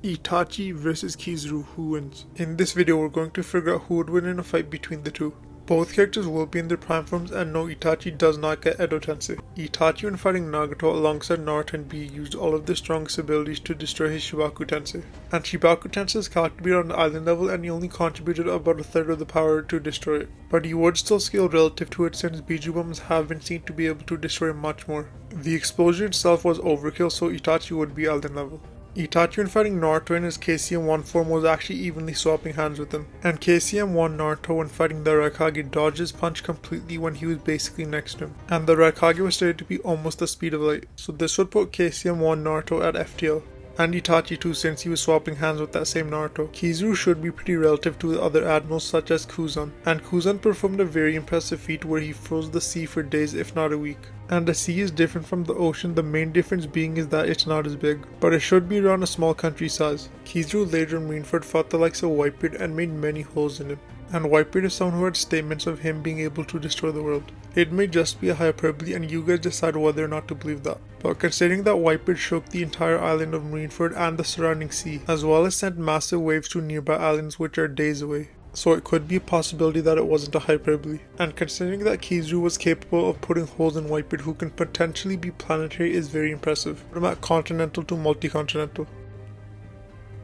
Itachi vs Kizaru, who wins? In this video we're going to figure out who would win in a fight between the two. Both characters will be in their prime forms, and no, Itachi does not get Edo Tensei. Itachi, when fighting Nagato alongside Naruto and Bee, used all of their strongest abilities to destroy his Shibaku Tensei. And Shibaku Tensei is calculated on the island level, and he only contributed about a third of the power to destroy it. But he would still scale relative to it, since Biju bombs have been seen to be able to destroy much more. The explosion itself was overkill, so Itachi would be island level. Itachi, when fighting Naruto in his KCM-1 form, was actually evenly swapping hands with him, and KCM-1 Naruto, when fighting the Raikage, dodged his punch completely when he was basically next to him, and the Raikage was stated to be almost the speed of light, so this would put KCM-1 Naruto at FTL. And Itachi too, since he was swapping hands with that same Naruto. Kizaru should be pretty relative to the other admirals such as Kuzan, and Kuzan performed a very impressive feat where he froze the sea for days if not a week. And the sea is different from the ocean, the main difference being is that it's not as big, but it should be around a small country size. Kizaru later in Marineford fought the likes of Whitebeard and made many holes in him. And Whitebeard is someone who had statements of him being able to destroy the world. It may just be a hyperbole, and you guys decide whether or not to believe that. But considering that Whitebeard shook the entire island of Marineford and the surrounding sea, as well as sent massive waves to nearby islands which are days away, so it could be a possibility that it wasn't a hyperbole. And considering that Kizaru was capable of putting holes in Whitebeard who can potentially be planetary is very impressive, from at continental to multi-continental.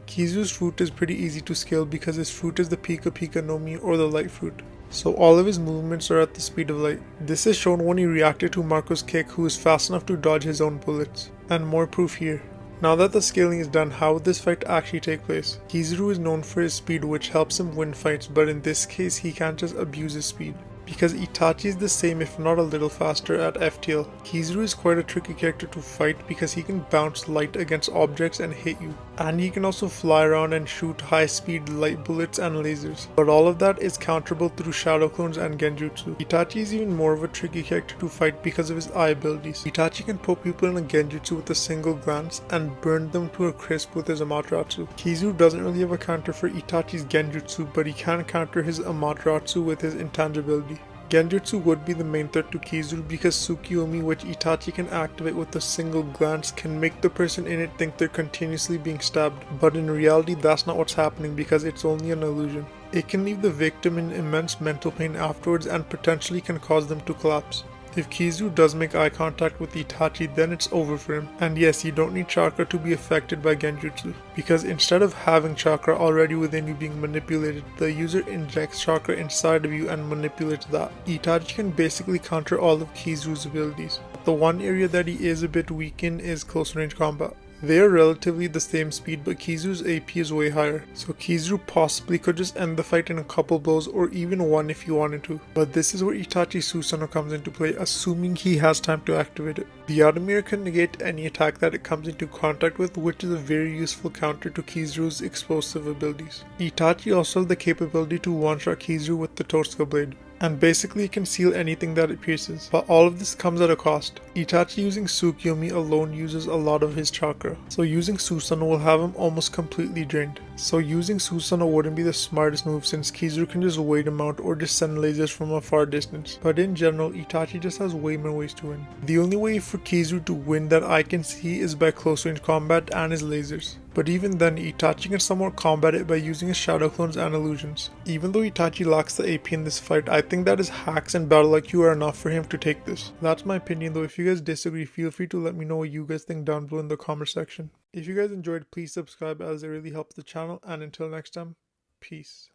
Kizaru's fruit is pretty easy to scale because his fruit is the Pika Pika no Mi, or the light fruit. So all of his movements are at the speed of light. This is shown when he reacted to Marco's kick, who is fast enough to dodge his own bullets. And more proof here. Now that the scaling is done, how would this fight actually take place? Kizaru is known for his speed, which helps him win fights, but in this case he can't just abuse his speed, because Itachi is the same if not a little faster at FTL. Kizaru is quite a tricky character to fight because he can bounce light against objects and hit you, and he can also fly around and shoot high speed light bullets and lasers, but all of that is counterable through shadow clones and genjutsu. Itachi is even more of a tricky character to fight because of his eye abilities. Itachi can poke people in a genjutsu with a single glance and burn them to a crisp with his Amaterasu. Kizaru doesn't really have a counter for Itachi's genjutsu, but he can counter his Amaterasu with his intangibility. Genjutsu would be the main threat to Kizaru because Tsukiyomi, which Itachi can activate with a single glance, can make the person in it think they're continuously being stabbed, but in reality that's not what's happening because it's only an illusion. It can leave the victim in immense mental pain afterwards and potentially can cause them to collapse. If Kizaru does make eye contact with Itachi, then it's over for him. And yes, you don't need chakra to be affected by genjutsu, because instead of having chakra already within you being manipulated, the user injects chakra inside of you and manipulates that. Itachi can basically counter all of Kizaru's abilities. The one area that he is a bit weak in is close range combat. They are relatively the same speed, but Kizaru's AP is way higher, so Kizaru possibly could just end the fight in a couple blows or even one if you wanted to. But this is where Itachi Susanoo comes into play, assuming he has time to activate it. The Automir can negate any attack that it comes into contact with, which is a very useful counter to Kizaru's explosive abilities. Itachi also has the capability to one-shot Kizaru with the Tosuka blade, and basically can seal anything that it pierces, but all of this comes at a cost. Itachi using Tsukiyomi alone uses a lot of his chakra, so using Susanoo will have him almost completely drained. So using Susanoo wouldn't be the smartest move since Kizaru can just wait him out or just send lasers from a far distance, but in general Itachi just has way more ways to win. The only way for Kizaru to win that I can see is by close range combat and his lasers. But even then, Itachi can somewhat combat it by using his shadow clones and illusions. Even though Itachi lacks the AP in this fight, I think that his hacks and battle IQ are enough for him to take this. That's my opinion though. If you guys disagree, feel free to let me know what you guys think down below in the comment section. If you guys enjoyed, please subscribe as it really helps the channel, and until next time, peace.